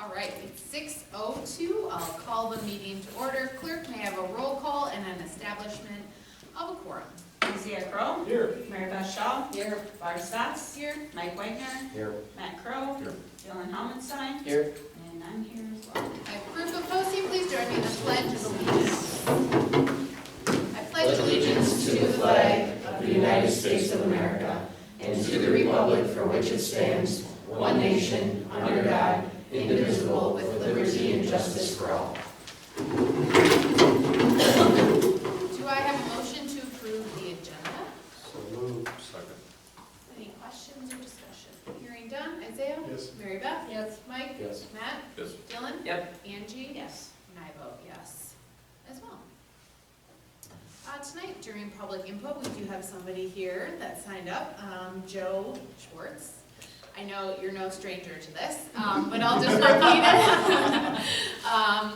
All right, it's 6:02. I'll call the meeting to order. Clerk may have a roll call and an establishment of a quorum. Isaiah Crowe. Here. Mary Beth Shaw. Here. Barb Stotts. Here. Mike Wagner. Here. Matt Crowe. Here. Dylan Halmenstein. Here. And I'm here as well. I approve of posting. Please join me in the pledge of allegiance. I pledge allegiance to the flag of the United States of America and to the republic for which it stands, one nation, under God, indivisible, with liberty and justice for all. Do I have a motion to approve the agenda? So moved. Second. Any questions or discussion? Hearing done. Isaiah? Yes. Mary Beth? Yes. Mike? Yes. Matt? Yes. Dylan? Yep. Angie? Yes. And I vote yes as well. Tonight, during public input, we do have somebody here that signed up, Joe Schwartz. I know you're no stranger to this, but I'll just repeat it.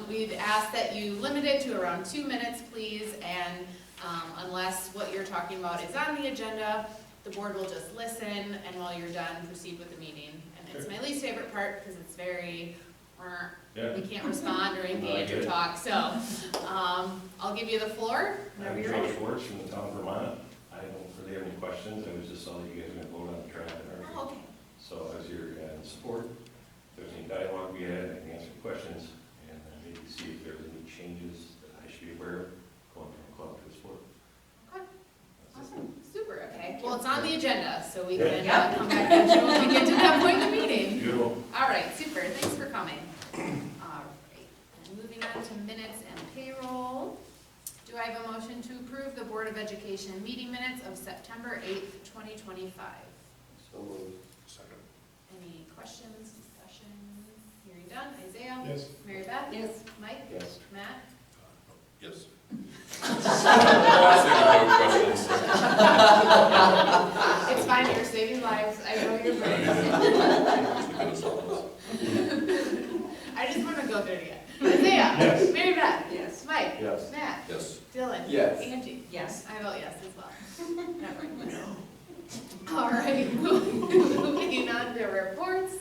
We'd ask that you limit it to around 2 minutes, please, and unless what you're talking about is on the agenda, the board will just listen, and while you're done, proceed with the meeting. And it's my least favorite part, because it's very, we can't respond or engage or talk, so I'll give you the floor whenever I'm you're Joe ready. Schwartz from the town of Vermont. I don't really have any questions. I was just saw that you guys are going to vote on the draft and everything. Oh, okay. So as you're in support, if there's any dialogue we had, I can answer questions and maybe see if there's any changes that I should be aware of going from club to sport. Okay. That's it. Awesome, super, okay. Well, it's on the agenda, so we Yeah. can come back at you when we get to that point in the meeting. Beautiful. All right, super, thanks for coming. All right, and moving on to minutes and payroll. Do I have a motion to approve the Board of Education meeting minutes of September 8th, 2025? So moved. Second. Any questions, discussion? Hearing done. Isaiah? Yes. Mary Beth? Yes. Mike? Yes. Matt? Yes. It's fine, you're saving lives, I know you're right. I just want to go there again. Isaiah? Yes. Mary Beth? Yes. Mike? Yes. Matt? Yes. Dylan? Yes. Angie? Yes. I vote yes as well. Never mind. All right, moving on to reports.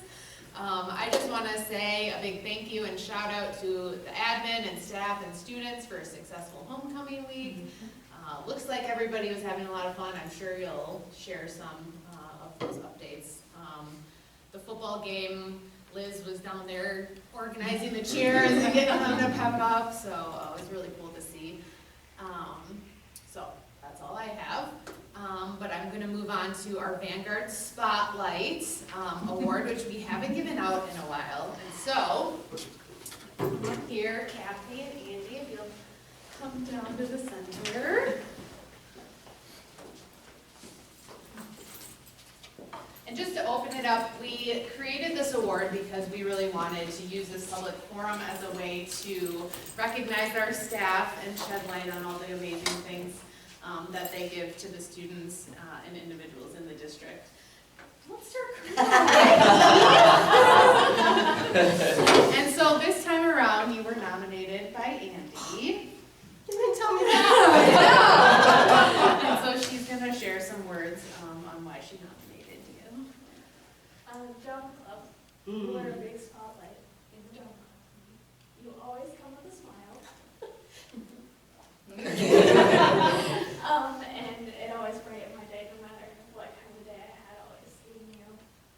I just want to say a big thank you and shout out to the admin and staff and students for a successful homecoming week. Looks like everybody was having a lot of fun. I'm sure you'll share some of those updates. The football game, Liz was down there organizing the chairs and getting them to pep up, so it was really cool to see. So that's all I have. But I'm going to move on to our Vanguard Spotlight Award, which we haven't given out in a while. And so, here, Kathy and Andy, if you'll come down to the center. And just to open it up, we created this award because we really wanted to use this public forum as a way to recognize our staff and shed light on all the amazing things that they give to the students and individuals in the district. Let's start crying. And so this time around, you were nominated by Andy. You didn't tell me that. And so she's going to share some words on why she nominated you. Jump Club, you wear a big spotlight in the jump club. You always come with a smile. And it always brightened my day, no matter what kind of day I had, always seeing you.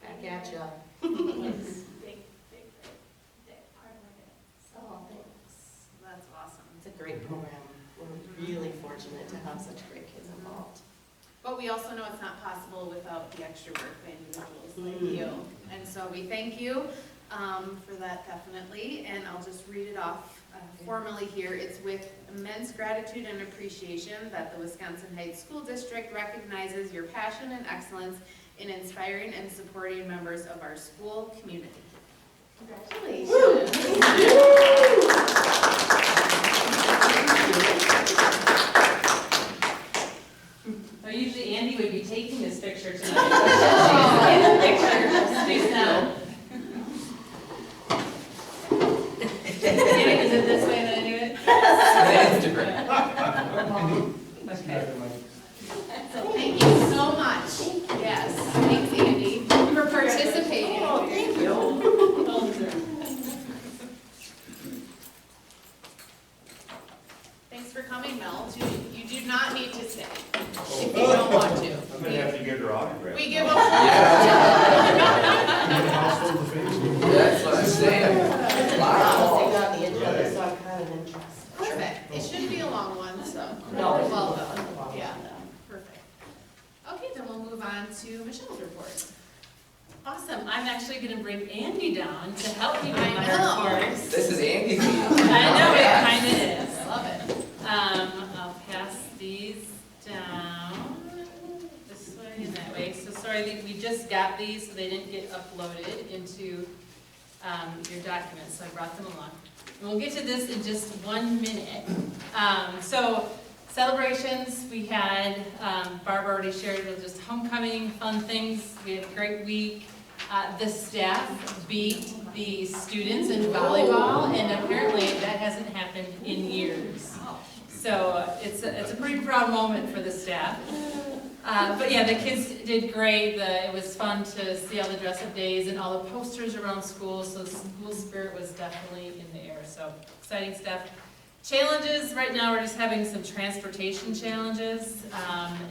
Back at ya. It's big day, part of my day. So, Thanks. That's awesome. It's a great program. We're really fortunate to have such great kids involved. But we also know it's not possible without the extra work by individuals like you. And so we thank you for that definitely. And I'll just read it off formally here. It's with immense gratitude and appreciation that the Wisconsin Heights School District recognizes your passion and excellence in inspiring and supporting members of our school community. Congratulations. So usually Andy would be taking this picture tonight. She's in the picture. She's now. Is it this way that I do it? Okay. So thank you so much. Yes, thanks Andy for participating. Oh, thank you. Well deserved. Awesome. I'm actually gonna bring Andy down to help me with I my know. reports. This is Andy's meeting. I know, it kinda is. I love it. I'll pass these down this way and that way. So sorry, we just got these, so they didn't get uploaded into your documents, so I brought them along. And we'll get to this in just 1 minute. So celebrations, we had, Barb already shared with just homecoming, fun things. We had a great week. The staff beat the students in volleyball, and apparently that hasn't happened in years. So it's a pretty proud moment for the staff. But yeah, the kids did great. It was fun to see all the dress-up days and all the posters around school, so the school spirit was definitely in the air. So exciting stuff. Challenges, right now we're just having some transportation challenges.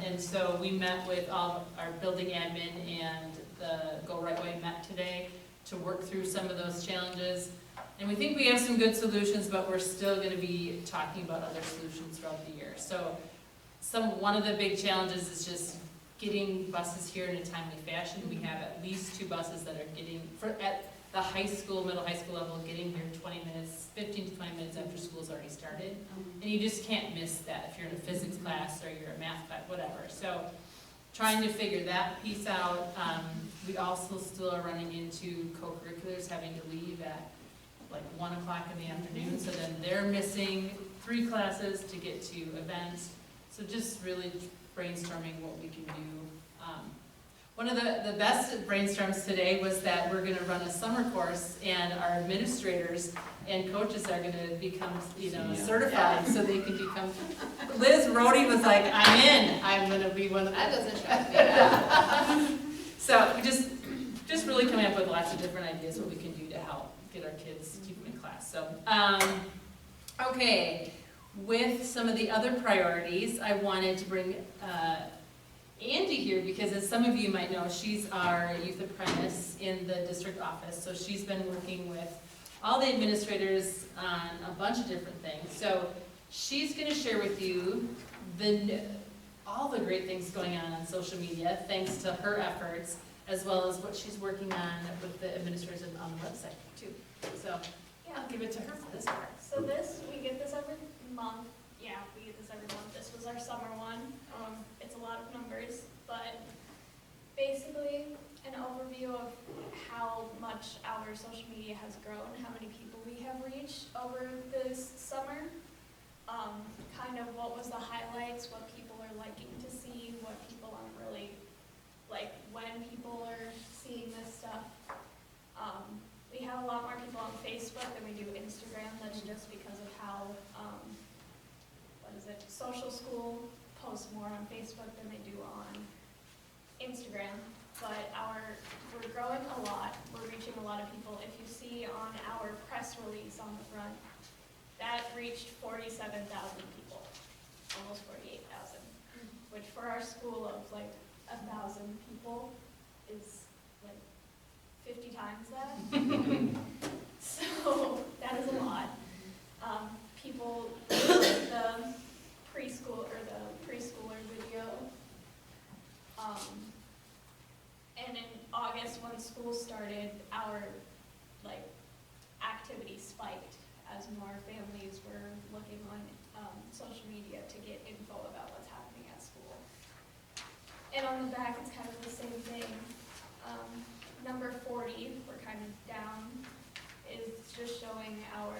And so we met with all our building admin and the Go Right Way met today to work through some of those challenges. And we think we have some good solutions, but we're still gonna be talking about other solutions throughout the year. So one of the big challenges is just getting buses here in a timely fashion. We have at least 2 buses that are getting, at the high school, middle high school level, getting here 20 minutes, 15 to 20 minutes after school's already started. And you just can't miss that if you're in a physics class or you're a math class, whatever. So trying to figure that piece out. We also still are running into co-curriculars having to leave at like 1 o'clock in the afternoon, so then they're missing 3 classes to get to events. So just really brainstorming what we can do. One of the best brainstorms today was that we're gonna run a summer course, and our administrators and coaches are gonna become, certified, so they can become. Liz Rhodey was like, I'm in, I'm gonna be one of That them. doesn't shock me. So we just really coming up with lots of different ideas what we can do to help get our kids keep them in class. So, okay, with some of the other priorities, I wanted to bring Andy here because, as some of you might know, she's our youth apprentice in the district office. So she's been working with all the administrators on a bunch of different things. So she's going to share with you all the great things going on social media, thanks to her efforts, as well as what she's working on with the administrators on the website too. So Yeah. I'll give it to her for this part. So we get this every month. Yeah, we get this every month. This was our summer one. It's a lot of numbers, but basically an overview of how much our social media has grown, how many people we have reached over this summer. Kind of what was the highlights, what people are liking to see, what people aren't really, like when people are seeing this stuff. We have a lot more people on Facebook than we do Instagram. That's just because of how, Social School posts more on Facebook than they do on Instagram. But we're growing a lot. We're reaching a lot of people. If you see on our press release on the front, that reached 47,000 people, almost 48,000, which for our school of like 1,000 people is like 50 times that. So that is a lot. People, the preschooler video. And in August, when school started, our activity spiked as more families were looking on social media to get info about what's happening at school. And on the back, it's kind of the same thing. Number 40, we're kind of down, is just showing our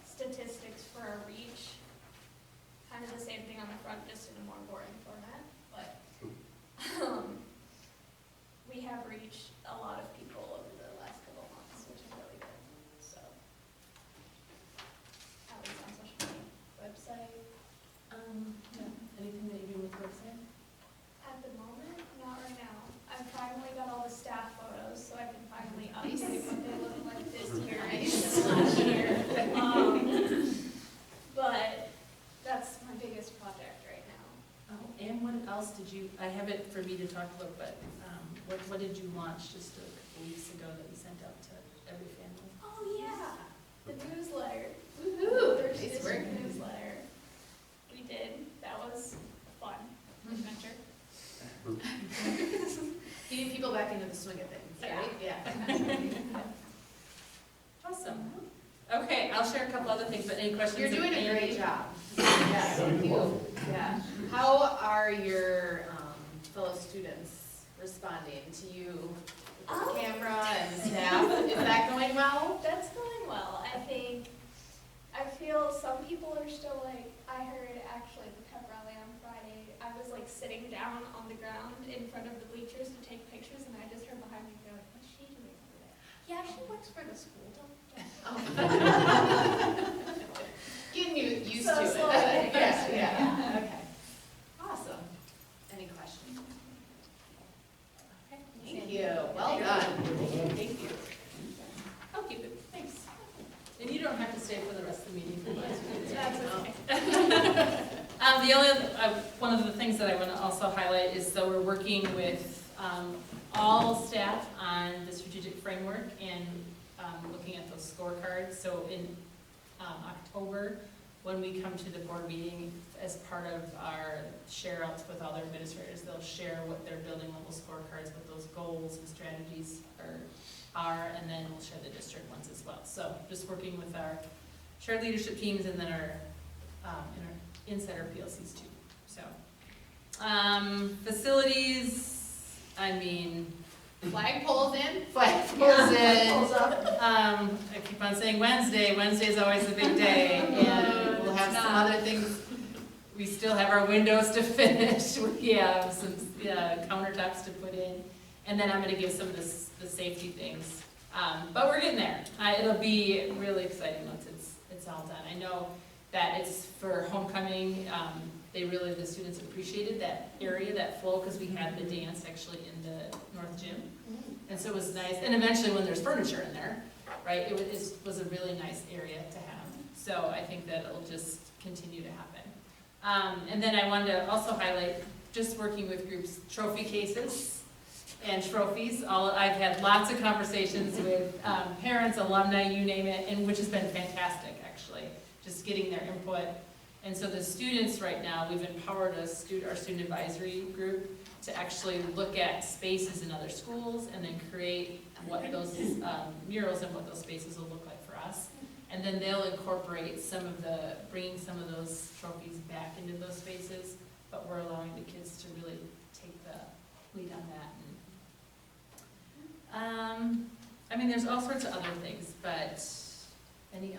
statistics for our reach. Kind of the same thing on the front, just in a more boring format, but we have reached a lot of people over the last couple of months, which is really good. So, at least on social media, website. Anything that you do with the website? At the moment, not right now. I've finally got all the staff photos, so I can finally update what they look like this year instead of last year. But that's my biggest project right now. Oh, and what else did you, I have it for me to talk about, but what did you launch just a couple weeks ago that you sent out to every family? Oh yeah, the newsletter. Woohoo! First Nice district work. newsletter. We did. That was a fun adventure. Getting people back into the swing of things. Yeah. Okay, I'll share a couple other things, but any questions? You're doing a Amy? great job. Yeah, thank you. Yeah. How are your fellow students responding to you with the camera and the staff? Is that going well? That's going well. I feel some people are still like, I heard actually the pep rally on Friday, I was like sitting down on the ground in front of the bleachers to take pictures, and I just heard behind me go, what's she doing over there? Yeah, she works for the school, don't. Getting you used So to it. slowly getting used to it, Yeah, okay. Awesome. Any questions? Okay. Thank you. Well done. Thank you. I'll keep it, thanks. And you don't have to stay for the rest of the meeting. That's okay. The only, one of the things that I want to also highlight is that we're working with all staff on the strategic framework and looking at those scorecards. So in October, when we come to the board meeting, as part of our share outs with all their administrators, they'll share what their building level scorecards, what those goals and strategies are, and then we'll share the district ones as well. So just working with our shared leadership teams and then our inside our PLCs too. So facilities, I mean, Flagpole's in, flagpole's in. Pulls up. I keep on saying Wednesday. Wednesday's always a big day, and we'll have some other things. We still have our windows to finish. We have some countertops to put in, and then I'm going to give some of the safety things. But we're getting there. It'll be really exciting once it's all done. I know that it's for homecoming. The students appreciated that area, that flow, because we had the dance actually in the North Gym. And so it was nice, and eventually when there's furniture in there, right, it was a really nice area to have. So I think that it'll just continue to happen. And then I wanted to also highlight, just working with groups, trophy cases and trophies. I've had lots of conversations with parents, alumni, you name it, and which has been fantastic, actually, just getting their input. And so the students right now, we've empowered our student advisory group to actually look at spaces in other schools and then create what those murals and what those spaces will look like for us. And then they'll incorporate bringing some of those trophies back into those spaces, but we're allowing the kids to really take the lead on that. There's all sorts of other things, but any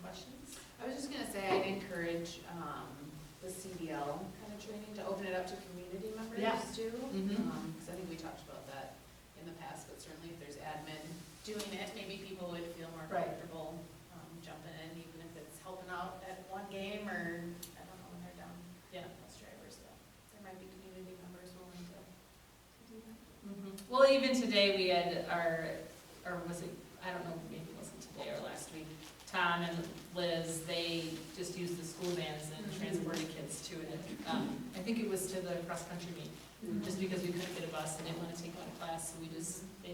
questions? I was just gonna say, I'd encourage the CDL kind of training to open it up to community members Yeah. too. Mhm. Because I think we talked about that in the past, but certainly if there's admin doing it, maybe people would feel more Right. comfortable jumping in, even if it's helping out at one game or, I don't know, when they're down Yeah. bus drivers, so there might be community members willing to do that. Well, even today, we had or was it, I don't know, maybe it wasn't today or last week, Tom and Liz, they just used the school vans and transported kids to it. I think it was to the cross-country meet, just because we couldn't get a bus and didn't want to take one class, so they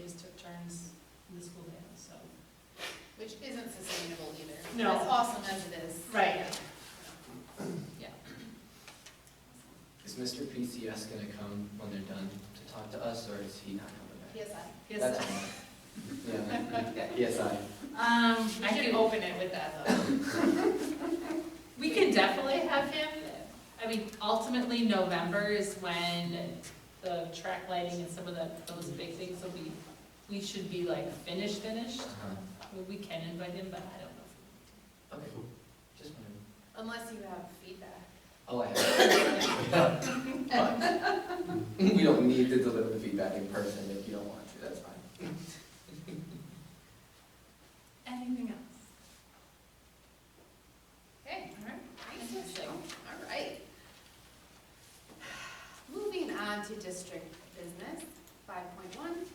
just took turns in the school van, so. Which isn't sustainable either. No. As awesome as it is. Right. Yeah. Is Mr. PCS gonna come when they're done to talk to us, or is he not coming back? PSI. Yes, That's fine. Yeah, PSI. I should open it with that though. we could definitely have him, ultimately November is when the track lighting and some of those big things will be, we should be like finished. We can invite him, but I don't know. Okay, just wondering. Unless you have feedback. Oh, I have. But we don't need to deliver the feedback in person if you don't want to, that's fine. Anything else? Okay. All right. Interesting. All right. Moving on to district business, 5.1.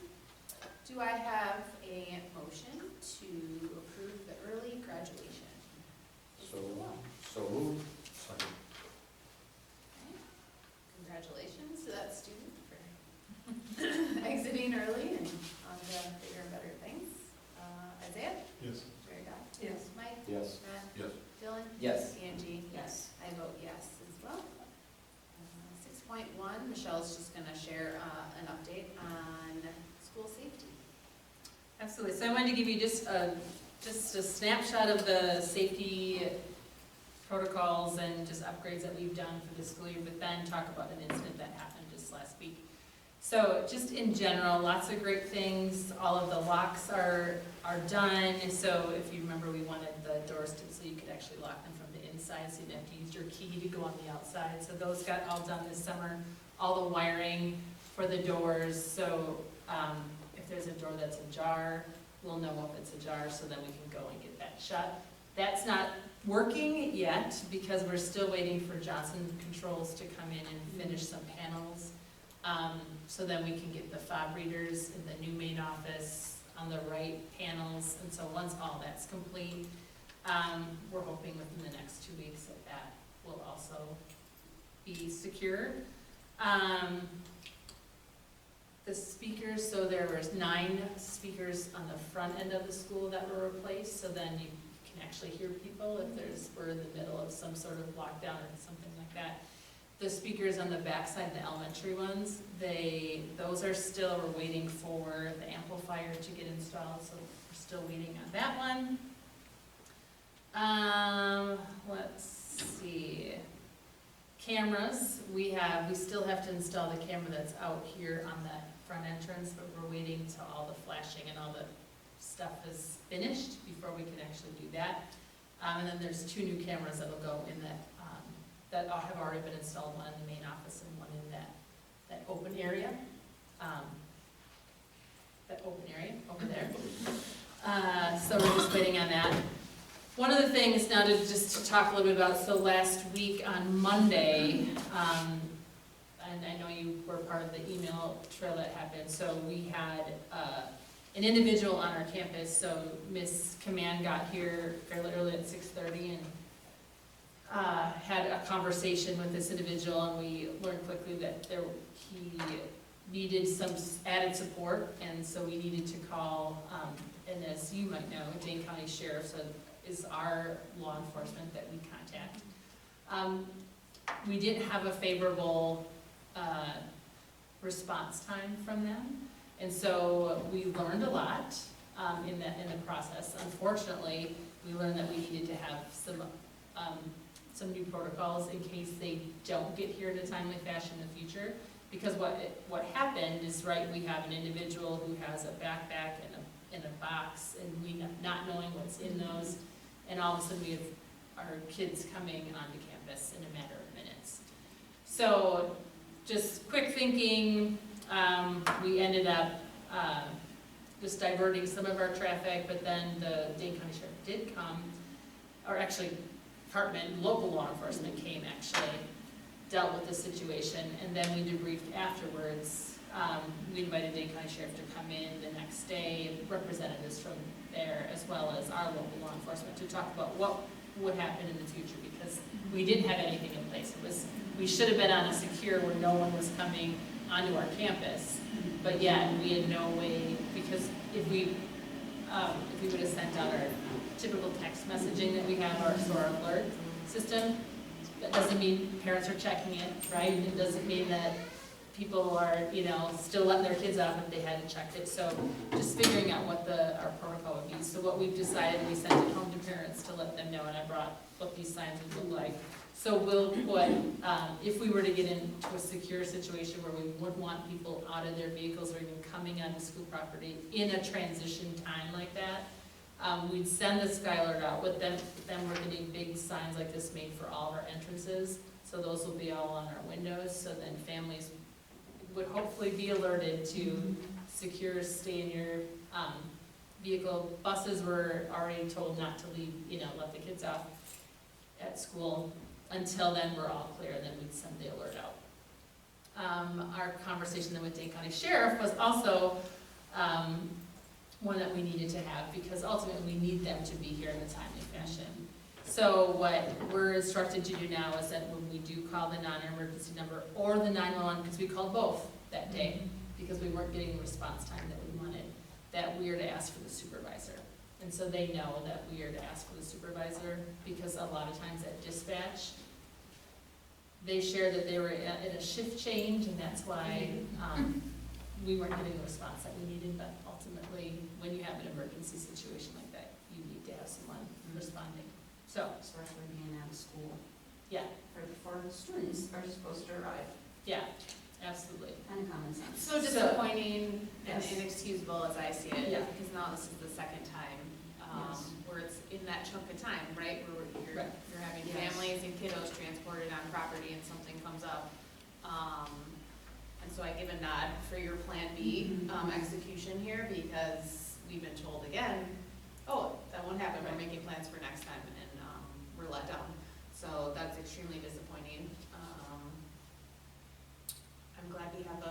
Do I have a motion to approve the early graduation? So moved. Second. Okay. Congratulations to that student for exiting early and on to bigger and better things. Isaiah? Yes. Mary Beth? Yes. Mike? Yes. Matt? Yes. Dylan? Yes. Angie? Yes. I vote yes as well. 6.1, Michelle's just going to share an update on school safety. Absolutely. So I wanted to give you just a just a snapshot of the safety protocols and just upgrades that we've done for the school year, but then talk about an incident that happened just last week. So just in general, lots of great things. All of the locks are done. So if you remember, we wanted the doors to, so you could actually lock them from the inside, so you didn't have to use your key to go on the outside. So those got all done this summer. All the wiring for the doors, so if there's a door that's ajar, we'll know if it's ajar, so then we can go and get that shut. That's not working yet, because we're still waiting for Johnson Controls to come in and finish some panels. So then we can get the fob readers in the new main office on the right panels, and so once all that's complete, we're hoping within the next 2 weeks that will also be secure. The speakers, so there was 9 speakers on the front end of the school that were replaced, so then you can actually hear people if we're in the middle of some sort of lockdown or something like that. The speakers on the backside, the elementary ones, those are still, we're waiting for the amplifier to get installed, so we're still waiting on that one. Let's see. Cameras, we still have to install the camera that's out here on the front entrance, but we're waiting till all the flashing and all the stuff is finished before we can actually do that. And then there's 2 new cameras that'll go in that have already been installed, one in the main office and one in that open area. That open area over there. So we're just waiting on that. One of the things now to talk a little bit about, so last week on Monday, and I know you were part of the email trail that happened, so we had an individual on our campus, so Miss Command got here fairly early at 6:30 and had a conversation with this individual, and we learned quickly that he needed some added support, and so we needed to call, and as you might know, Dane County Sheriff is our law enforcement that we contact. We didn't have a favorable response time from them, and so we learned a lot in the process. Unfortunately, we learned that we needed to have some new protocols in case they don't get here in a timely fashion in the future. Because what happened is, right, we have an individual who has a backpack and a box, and we not knowing what's in those, and all of a sudden we have our kids coming onto campus in a matter of minutes. So just quick thinking, we ended up just diverting some of our traffic, but then the Dane County Sheriff did come, or actually local law enforcement came actually, dealt with the situation, and then we debriefed afterwards. We invited Dane County Sheriff to come in the next day, representatives from there, as well as our local law enforcement, to talk about what would happen in the future, because we didn't have anything in place. We should have been on a secure where no one was coming onto our campus, but yet we had no way, because if we would have sent out our typical text messaging that we have, our alert system, that doesn't mean parents are checking it, right? It doesn't mean that people are, still letting their kids out if they hadn't checked it. So just figuring out what our protocol would be. So what we've decided, we sent it home to parents to let them know, and I brought what these signs would look like. So we'll put, if we were to get into a secure situation where we would want people out of their vehicles or even coming onto school property in a transition time like that, we'd send the Skylert out with them. We're getting big signs like this made for all of our entrances. So those will be all on our windows. So then families would hopefully be alerted to secure, stay in your vehicle. Buses were already told not to leave, let the kids off at school. Until then, we're all clear, and then we'd send the alert out. Our conversation then with Dane County Sheriff was also one that we needed to have, because ultimately we need them to be here in a timely fashion. So what we're instructed to do now is that when we do call the non-emergency number or the 911, because we called both that day, because we weren't getting the response time that we wanted, that we are to ask for the supervisor. And so they know that we are to ask for the supervisor, because a lot of times at dispatch, they shared that they were in a shift change, and that's why we weren't getting the response that we needed. But ultimately, when you have an emergency situation like that, you need have someone responding. So, Especially being out of school. yeah, For the students are supposed to arrive, yeah, absolutely. kind of common sense. So disappointing and Yes. inexcusable as I see it, Yeah. because now this is the second time, Yes. where it's in that chunk of time, right? Where you're, Right. you're having Yes. families and kiddos transported on property and something comes up. And so I give a nod for your Plan B, execution here, because we've been told again, oh, that won't happen, we're making plans for next time, and, we're let down. So that's extremely disappointing. I'm glad we have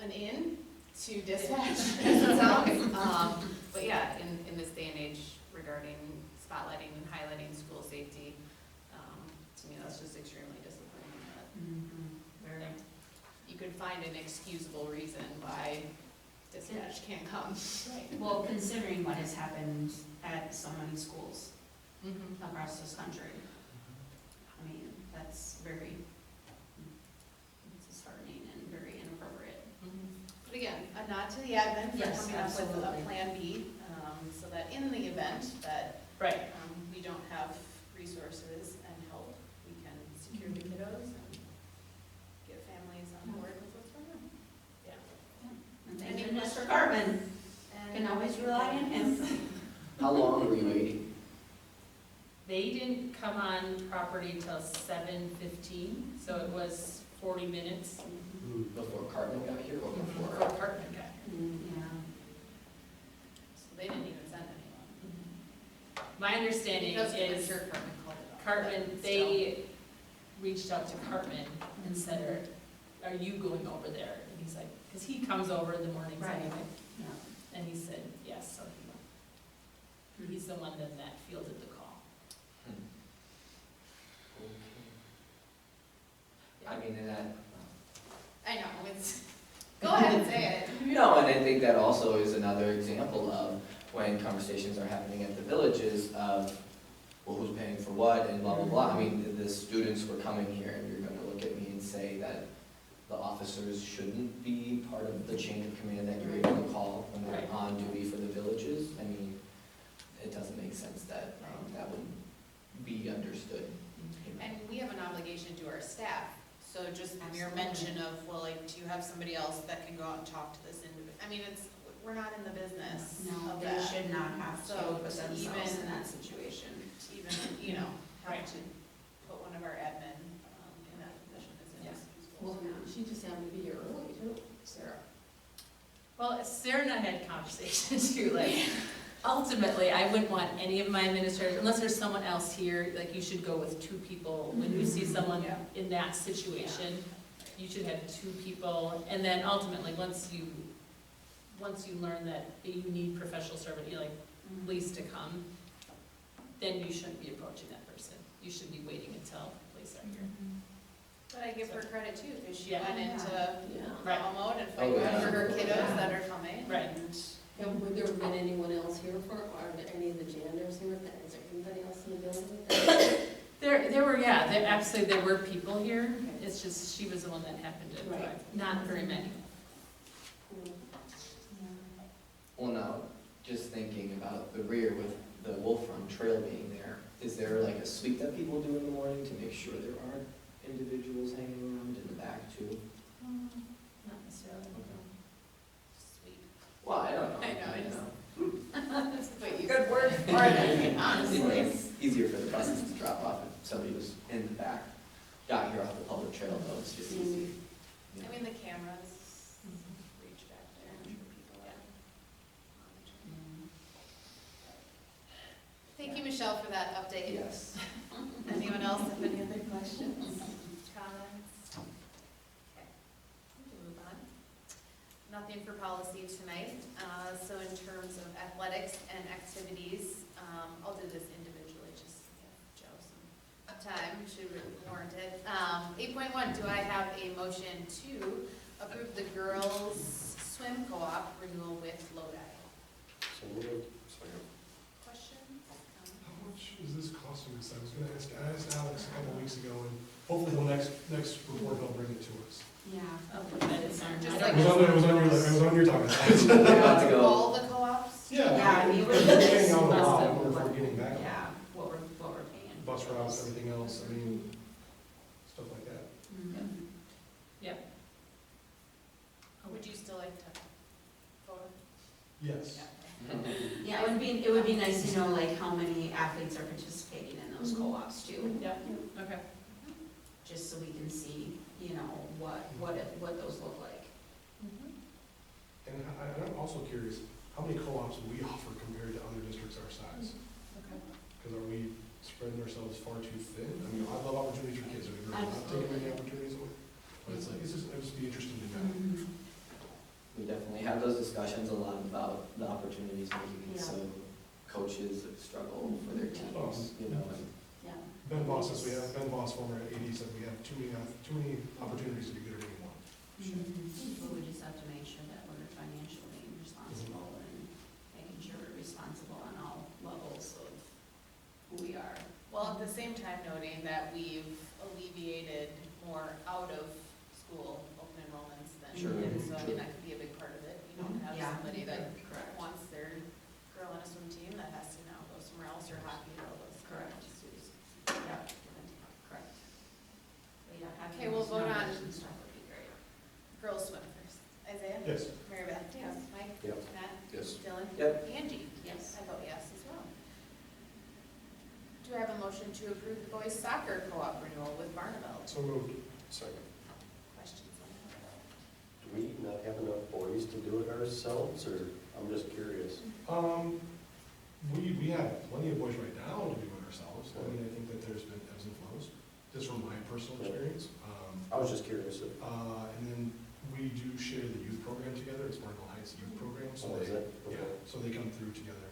an in to dispatch, as it sounds. But yeah, in this day and age regarding spotlighting and highlighting school safety, to me, that's just extremely disappointing that Very. you could find an excusable reason why dispatch can't come. Well, considering what has happened at so many schools Mhm. across this country, I mean, that's very disheartening and very inappropriate. But again, a nod to the admin for Yes, coming up with absolutely. a Plan B, so that in the event that Right, we don't have resources and help, we can secure the kiddos and get families on board with what's going on. And thank Any you, Mr. questions? Cartman, And can always rely on him. How long were you waiting? they didn't come on property till 7:15, so it was 40 minutes Before Cartman got here or before before? Cartman got here. Yeah. So they didn't even send anyone. My understanding Because I'm is sure Cartman called it off, Cartman, but they reached out to Cartman and said, are you going over there? And he's like, because he comes over in the mornings Right. anyway. Yeah. And he said, yes, so he's the one then that fielded the call. I mean, and that, I know, it's, go ahead and say it. no, and I think that also is another example of when conversations are happening at the villages of, well, who's paying for what and blah, blah, blah. I mean, the students were coming here and you're gonna look at me and say that the officers shouldn't be part of the chain of command that you're able to call when they're Right. on duty for the villages. I mean, it doesn't make sense that, that would be understood. And we have an obligation to our staff, so just mere Absolutely. mention of, well, like, do you have somebody else that can go out and talk to this individual? I mean, we're not in the business No, of they that. should not have to So put to themselves even- in that situation. To even, have Right. to put one of our admin, in that position is Yeah. inexcusable. She just happened to be here early too, Sarah. Well, Sarah and I had conversations too, like, ultimately, I wouldn't want any of my administrators, unless there's someone else here, like, you should go with 2 people. When you see someone Yeah. in that situation, you should have 2 people, and then ultimately, once you learn that you need professional service, like, police to come, then you shouldn't be approaching that person. You should be waiting until police are here. But I give her credit too, because she Yeah. went into Yeah. Right. call mode and Oh, fighting yeah. for her kiddos that are coming. Right. and- Have there been anyone else here for, are there any of the janitors here? Is there anybody else in the building? There were, yeah, absolutely, there were people here. It's just, she was the one that happened to Right. drive. Not very many. Well, now, just thinking about the rear with the Wolf Run Trail being there, is there like a sweep that people do in the morning to make sure there aren't individuals hanging around in the back too? Not necessarily. Sweet. Well, I don't know. I know, I you just- know. But you good word for it, honestly. It's easier for the buses to drop off if somebody was in the back, got here off the public trail, though, it's just easy. I mean, the cameras reach back there, I'm sure people are. Thank you, Michelle, for that update. Yes. Anyone else have any other questions, comments? Okay, we can move on. Nothing for policy tonight, so in terms of athletics and activities, I'll do this individually, just to give Joe some time, should warrant it. 8.1, do I have a motion to approve the girls' swim co-op renewal with Lodi? So moved. Second. Questions? How much is this costing us? I asked Alex a couple weeks ago, and hopefully next report he'll bring it to us. Yeah. Just It like- was on your talking. We're about to go. All the co-ops? Yeah. Yeah, I mean, We're getting out a lot, must have- if we're getting back on. Yeah, what we're paying. Bus routes, everything else, I mean, stuff like that. Mhm. Would you still like to vote? Yes. Yeah, it would be nice to know like how many athletes are participating in those co-ops too, Yeah, okay. just so we can see, you know, what those look like. And I'm also curious, how many co-ops do we offer compared to other districts our size? Okay. Because are we spreading ourselves far too thin? I mean, I love opportunities for kids, we're not taking any opportunities away. But it's like, it'd just be interesting to know. We definitely have those discussions a lot about the opportunities, making it so coaches struggle for their teams, you know, and Yeah. Ben Voss, Ben Voss, former AD, said we have too many opportunities to be good at any one. But we just have to make sure that we're financially responsible and making sure we're responsible on all levels of who we are. Well, at the same time noting that we've alleviated more out-of-school open enrollments than Sure. in, so I mean, that could be a big part of it. You don't have Yeah. somebody that Correct. wants their girl on a swim team that has to now go somewhere else, or hockey, or all those. Correct. Yeah, correct. But yeah, having Okay, we'll those vote on- numbers and stuff would be great. Girls swim first. Isaiah? Yes. Mary Beth? Yes. Mike? Yep. Matt? Yes. Dylan? Yep. Angie? Yes. I vote yes as well. Do I have a motion to approve the boys soccer co-op renewal with Barneveld? So moved. Second. Questions on that? Do we not have enough boys to do it ourselves, or, I'm just curious? We have plenty of boys right now to do it ourselves. I mean, I think that there's been ebbs and flows, just from my personal experience. I was just curious. And then we do share the youth program together, it's Barnwell Heights Youth Program, so Oh, is they, it? yeah, Okay. so they come through together.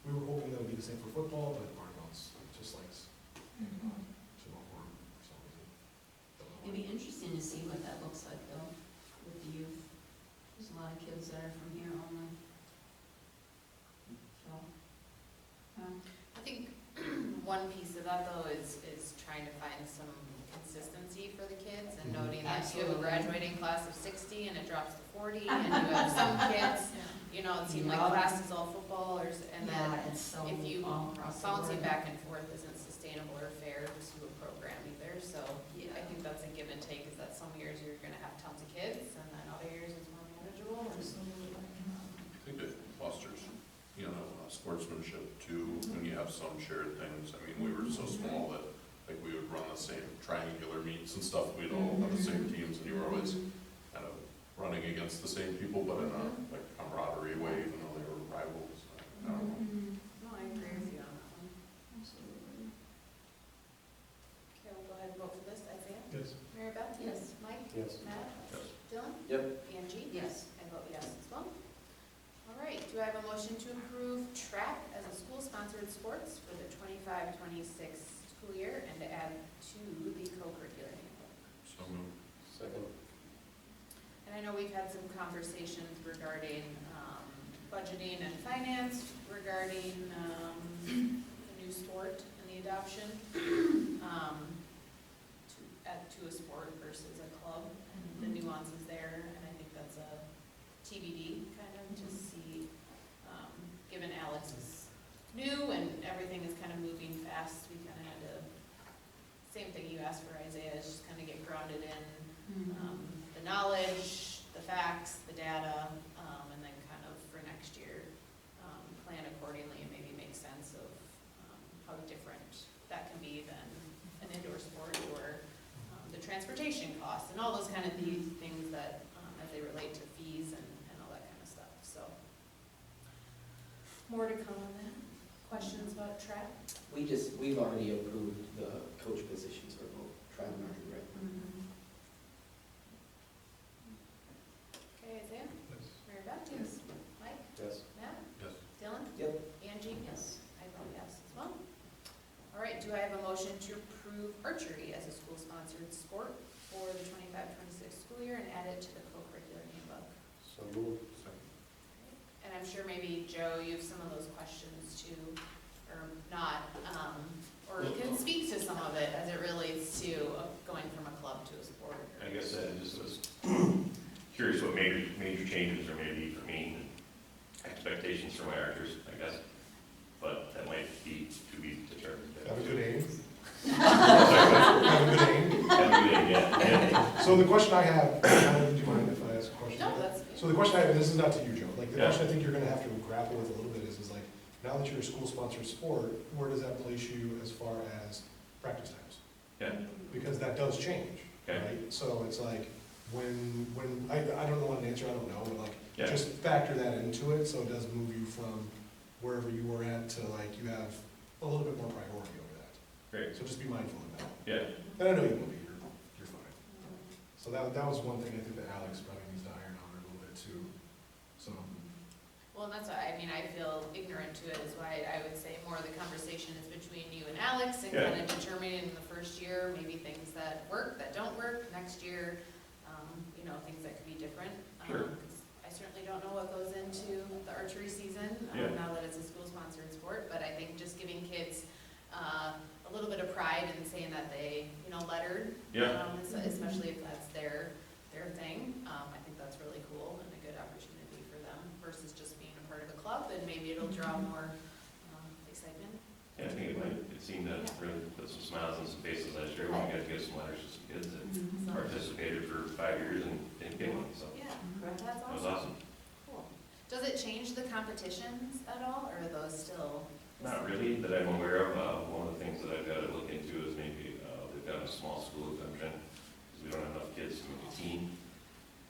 We were hoping that would be the same for football, but Barnwell's just likes to go for some reason. Don't know why. It'd be interesting to see what that looks like though, with the youth. There's a lot of kids that are from here only. So, I think one piece of that though is trying to find some consistency for the kids and noting that you have a Absolutely. graduating class of 60 and it drops to 40 and you have some kids, you know, it seemed like Yeah. class is all football or, and then yeah, it's so if you all across the bouncing board. back and forth isn't sustainable or fair to a program either, so Yeah. I think that's a give and take, is that some years you're gonna have tons of kids and then other years it's more manageable. I think it fosters, you know, sportsmanship too, when you have some shared things. I mean, we were so small that, like, we would run the same triangular meets and stuff, we'd all have the same teams, and you were always kind of running against the same people, but in a, like, camaraderie way, even though they were rivals. I don't know. No, I agree with you on that one. Absolutely. Okay, we'll go ahead and vote for this. Isaiah? Yes. Mary Beth? Yes. Mike? Yes. Matt? Yes. Dylan? Yep. Angie? Yes. I vote yes as well. All right, do I have a motion to approve track as a school-sponsored sports for the 25-26 school year and to add to the co-curricular handbook? So moved. Second. And I know we've had some conversations regarding budgeting and finance, regarding the new sport and the adoption to a sport versus a club, and the nuances there, and I think that's a TBD kind of to see, given Alex is new and everything is kind of moving fast, we kind of had to, same thing you asked for Isaiah, is just kind of get grounded in the knowledge, the facts, the data, and then kind of for next year, plan accordingly and maybe make sense of how different that can be than an indoor sport or the transportation costs and all those kind of things that, as they relate to fees and all that kind of stuff, so. More to come on that. Questions about track? We've already approved the coach positions for both Trav and Marty, right? Okay, Isaiah? Yes. Mary Beth? Yes. Mike? Yes. Matt? Yes. Dylan? Yep. Angie? Yes. I vote yes as well. All right, do I have a motion to approve archery as a school-sponsored sport for the 25-26 school year and add it to the co-curricular handbook? So moved. Second. And I'm sure maybe, Joe, you have some of those questions too, or not, or can speak to some of it as it relates to going from a club to a sport. I guess I just was curious what major changes there may be for me, and expectations for my archers, I guess. But that might be to be So the question I have, do you mind if I ask a question? No, that's. So the question I have, and this is not to you, Joe, like, the Yeah. question I think you're gonna have to grapple with a little bit is like, now that you're a school-sponsored sport, where does that place you as far as practice times? Yeah. Because that does change, Okay. right? So it's like, I don't know what an answer, I don't know, but like, Yeah. just factor that into it, so it does move you from wherever you were at to like, you have a little bit more priority over that. Great. So just be mindful of that. Yeah, And I know you will be, you're fine. So that was one thing I think that Alex probably needs to iron out a little bit too, so. Well, that's why, I mean, I feel ignorant to it, is why I would say more of the conversation is between you and Alex, and Yeah. kind of determining in the first year, maybe things that work, that don't work, next year, you know, things that could be different. Sure. 'Cause I certainly don't know what goes into the archery season, Yeah. now that it's a school-sponsored sport, but I think just giving kids, a little bit of pride in saying that they, you know, lettered, yeah, especially if that's their thing, I think that's really cool and a good opportunity for them versus just being a part of a club, and maybe it'll draw more, excitement. yeah, I think it seemed to really put some smiles on some faces last year when we got to give some letters to some kids that participated for 5 years and didn't get one, so Yeah, that's it was awesome. awesome. Cool. Does it change the competitions at all, or are those still? Not really, that I'm aware of. One of the things that I've got to look into is maybe they've got a small school exemption, because we don't have enough kids to make a team.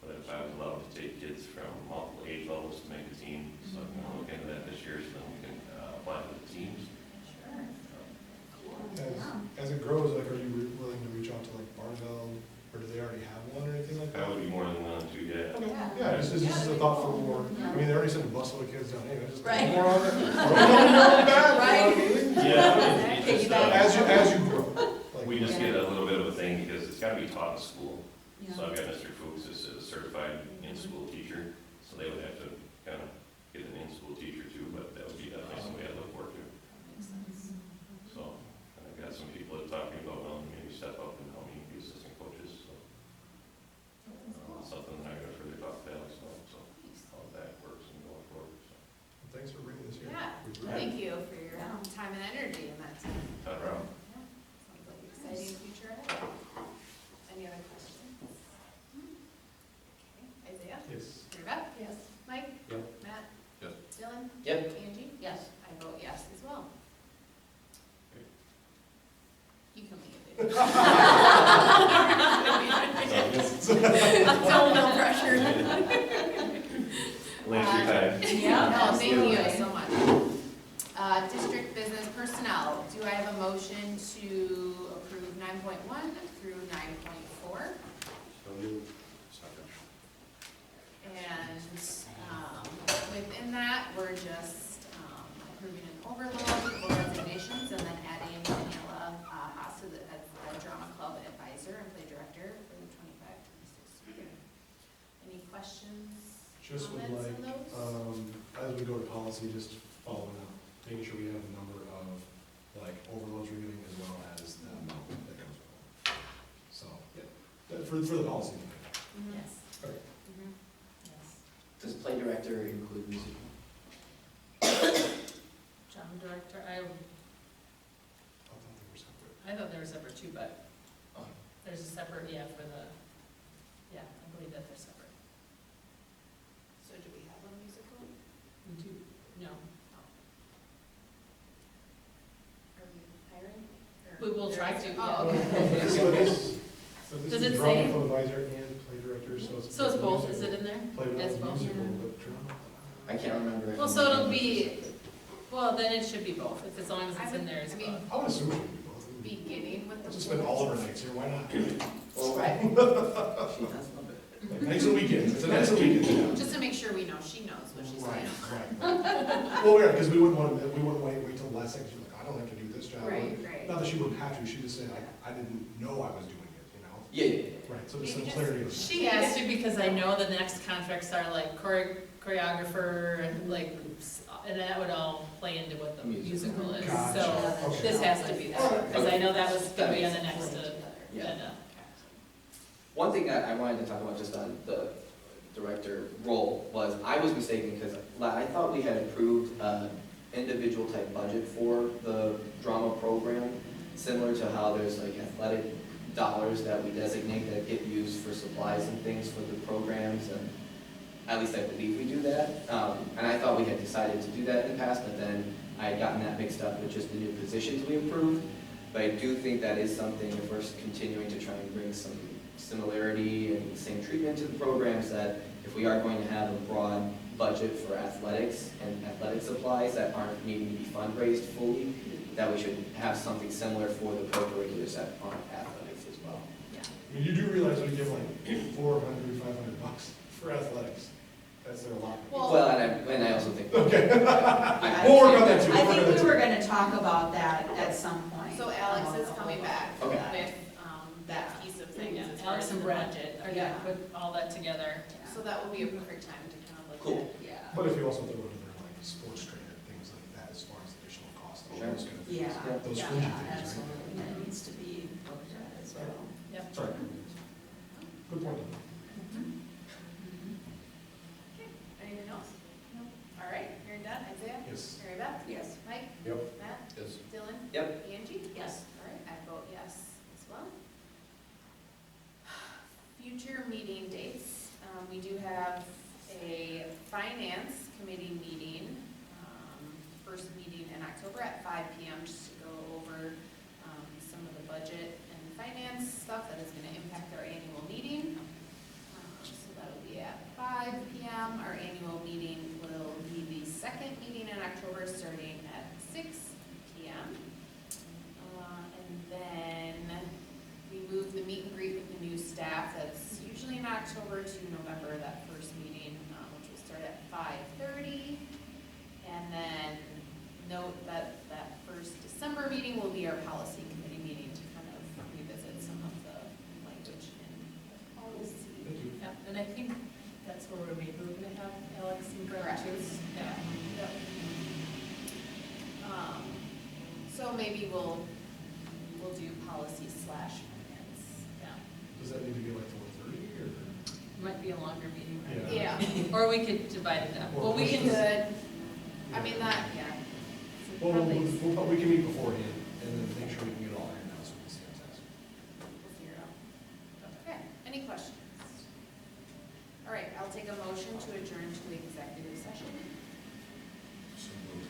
But if I was allowed to take kids from multiple age levels to make a team, so I'm gonna look into that this year, so then we can apply to the teams. Sure. As it grows, like, are you willing to reach out to like Barnville, or do they already have one or anything like that? I would be more than willing to, yeah. Okay, yeah, this is a thought for more, I mean, they already sent a busload of kids down, hey, just Right. more on it. Right. Yeah, it's just, As you grow. like- we just get a little bit of a thing, because it's gotta be taught in school. So I've got Mr. Fuchs as a certified in-school teacher, so they would have to kind of get an in-school teacher too, but that would be definitely something I'd look forward to. Makes sense. So, and I've got some people that are talking about, well, maybe step up and help me be assistant coaches, so. Something that I'm gonna further talk to Alex about, so, how that works and going forward, so. Thanks for bringing this here. Yeah, We appreciate it. thank you for your time and energy in that time. Not a problem. Yeah, sounds like an exciting future ahead. Any other questions? Okay, Isaiah? Yes. Mary Beth? Yes. Mike? Yep. Matt? Yes. Dylan? Yep. Angie? Yes. I vote yes as well. Great. You can leave it. So, No pressure. Lance, your time. Yeah. No, thank you so much. District business personnel, do I have a motion to approve 9.1 through 9.4? So you, Second. And within that, we're just approving an overload for resignations and then adding Daniela Haas as the drama club advisor and play director for the 25-26 school year. Any questions, Just would comments like, on those? as we go to policy, just following up, making sure we have a number of, like, overloads we're getting as well as the amount that comes with them. So, yeah, for the policy. Yes. Okay. Mhm. Yes. Does play director include musical? Drama director, I thought they were separate. I thought they were separate too, but Oh. there's a separate, for the, I believe that they're separate. So do we have a musical? We do, no. Are we hiring? Or- We will try to, Oh, yeah. okay. So this Does is it drama say? club advisor and play director, so it's. So it's both, is it in there? Play It's with both? musical, but drama. I can't remember. if Well, I'm so it'll making be, this- well, then it should be both, if as long as it's in there, it's I mean, both. I would assume it would be both. beginning with the. Let's just spend all of our nights here, why not? Well, Right. she does love it. Like, nights and weekends, it's a nights and weekends job. Just to make sure we know she knows what she's Right, saying. right. Well, yeah, because we wouldn't wait till the last second, she's like, I don't have to do this job. Right, right. Not that she wouldn't have to, she just said, I didn't know I was doing it, you know? Yeah. Right, so just Maybe some clarity. on that. She has to, because I know the next contracts are like choreographer, and like, and that would all play into what the musical is, Gotcha. so Okay. this has to be that, because I know that was gonna be on the next Yeah. agenda. One thing that I wanted to talk about just on the director role was, I was mistaken because I thought we had approved individual type budget for the drama program, similar to how there's like athletic dollars that we designate that get used for supplies and things for the programs, and at least I believe we do that. And I thought we had decided to do that in the past, but then I had gotten that mixed up with just the new positions we approved. But I do think that is something, if we're continuing to try and bring some similarity and same treatment to the programs, that if we are going to have a broad budget for athletics and athletic supplies that aren't needing to be fundraised fully, that we should have something similar for the co-curriculars that aren't athletics as well. I mean, you do realize we give like $400, $500 for athletics. That's their lot. Well, and I also think. Okay. I We'll work on that too. I We'll work on think that we too. were gonna talk about that at some point. So Alex is coming back Okay. with, that piece of things Yeah, as far Alex as and the Brett budget. are gonna put all that together. So that will be a perfect time to kind of look Cool. at. Yeah. But if you also throw into their like sports trainer, things like that, as far as additional costs, all Sure. those kind of things. Yeah, Those yeah, fringy things, right? absolutely, that needs to be looked at as well. Sorry. Good point. Anything else? No. All right, hearing done. Isaiah? Yes. Mary Beth? Yes. Mike? Yep. Matt? Yes. Dylan? Yep. Angie? Yes. All right, I vote yes as well. Future meeting dates. We do have a finance committee meeting, first meeting in October at 5 PM, just to go over some of the budget and finance stuff that is going to impact our annual meeting. So that'll be at 5 PM. Our annual meeting will be the second meeting in October, starting at 6 PM. And then we move the meet and greet with the new staff. That's usually in October to November, that first meeting, which will start at 5:30. And then note that that first December meeting will be our policy committee meeting to kind of revisit some of the language in the policy. Thank you. Yep, and I think that's where we're maybe we're gonna have Alex and Brett Correct. too. Yeah. Yep. So maybe we'll do policy / finance. Yeah, Does that need to be like 4:30 or? might be a longer meeting, right? Yeah. Yeah, Or we could divide it up. Or Well, we we can, could, I mean, that, yeah. Well, Probably we can meet beforehand and then make sure we can get all ironed out so we can see what's asked. we'll figure it out. Okay, any questions? All right, I'll take a motion to adjourn to executive session. So moved.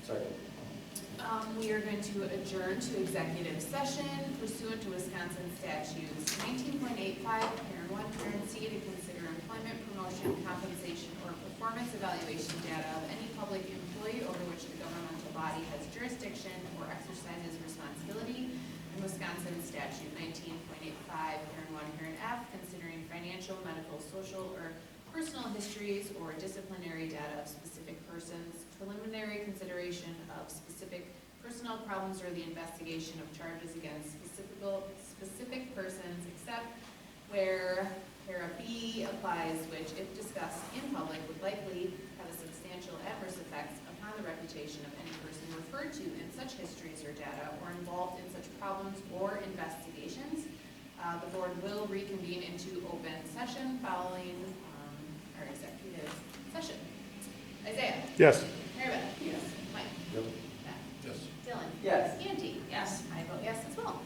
Second. We are going to adjourn to executive session pursuant to Wisconsin statutes 19.85, parent 1, parent C, to consider employment, promotion, compensation, or performance evaluation data of any public employee over which the governmental body has jurisdiction or exercises responsibility. And Wisconsin statute 19.85, parent 1, parent F, considering financial, medical, social, or personal histories or disciplinary data of specific persons, preliminary consideration of specific personnel problems, or the investigation of charges against specific persons, except where para B applies, which, if discussed in public, would likely have a substantial adverse effects upon the reputation of any person referred to in such histories or data, or involved in such problems or investigations. The board will reconvene into open session following our executive session. Isaiah? Yes. Mary Beth? Yes. Mike? Yep. Matt? Yes. Dylan? Yes. Angie? Yes. I vote yes as well.